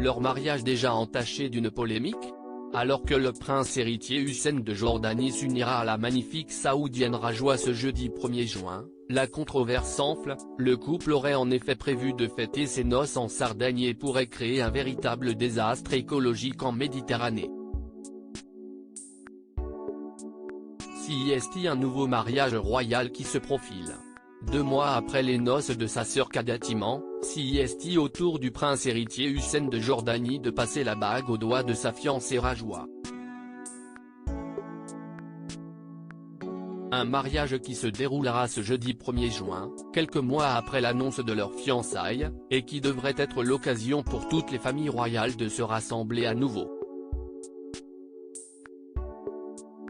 leur mariage déjà entaché d'une polémique? Alors que le prince héritier Hussein de Jordanie s'unira à la magnifique saoudienne Rajwa ce jeudi 1er juin, la controverse s'enfle. Le couple aurait en effet prévu de fêter ses noces en Sardaigne et pourrait créer un véritable désastre écologique en Méditerranée. CIST, un nouveau mariage royal qui se profile. 2 mois après les noces de sa sœur Kadatiman, CIST autour du prince héritier Hussein de Jordanie de passer la bague au doigt de sa fiancée Rajwa. Un mariage qui se déroulera ce jeudi 1er juin, quelques mois après l'annonce de leur fiançailles, et qui devrait être l'occasion pour toutes les familles royales de se rassembler à nouveau.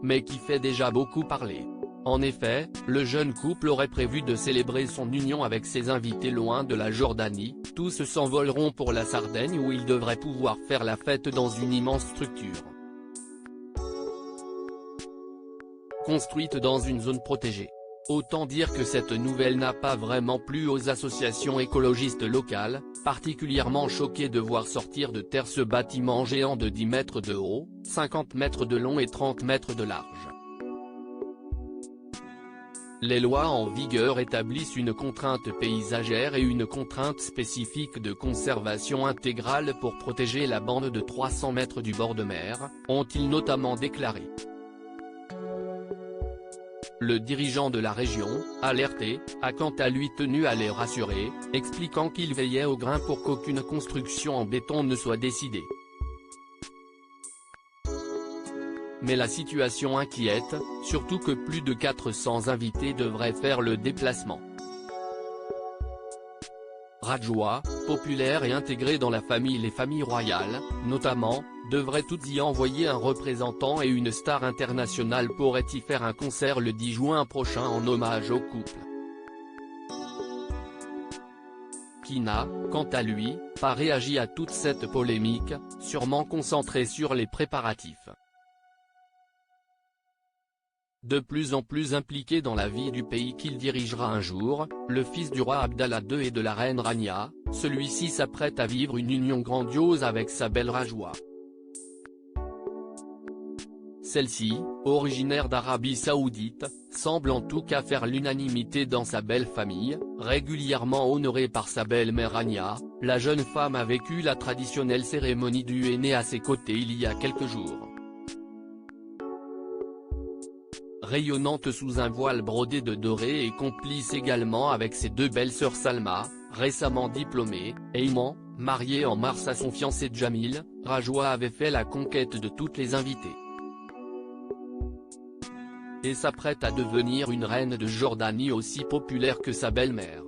Mais qui fait déjà beaucoup parler. En effet, le jeune couple aurait prévu de célébrer son union avec ses invités loin de la Jordanie. Tous s'envoleront pour la Sardaigne où ils devraient pouvoir faire la fête dans une immense structure construite dans une zone protégée. Autant dire que cette nouvelle n'a pas vraiment plu aux associations écologistes locales, particulièrement choquées de voir sortir de terre ce bâtiment géant de 10 mètres de haut, 50 mètres de long et 30 mètres de large. Les lois en vigueur établissent une contrainte paysagère et une contrainte spécifique de conservation intégrale pour protéger la bande de 300 mètres du bord de mer, ont-ils notamment déclaré. Le dirigeant de la région, alerté, a quant à lui tenu à les rassurer, expliquant qu'il veillait au grain pour qu'aucune construction en béton ne soit décidée. Mais la situation inquiète, surtout que plus de 400 invités devraient faire le déplacement. Rajwa, populaire et intégrée dans la famille les familles royales, notamment, devrait toutes y envoyer un représentant et une star internationale pourrait y faire un concert le 10 juin prochain en hommage au couple. Qui n'a, quant à lui, pas réagi à toute cette polémique, sûrement concentré sur les préparatifs. De plus en plus impliqué dans la vie du pays qu'il dirigera un jour, le fils du roi Abdallah II et de la reine Rania, celui-ci s'apprête à vivre une union grandiose avec sa belle Rajwa. Celle-ci, originaire d'Arabie Saoudite, semble en tout cas faire l'unanimité dans sa belle famille, régulièrement honorée par sa belle-mère Rania. La jeune femme a vécu la traditionnelle cérémonie du henné à ses côtés il y a quelques jours. Rayonnante sous un voile brodé de doré et complice également avec ses 2 belles-sœurs Salma, récemment diplômée, et Iman, mariée en mars à son fiancé Jamil, Rajwa avait fait la conquête de toutes les invitées. Et s'apprête à devenir une reine de Jordanie aussi populaire que sa belle-mère.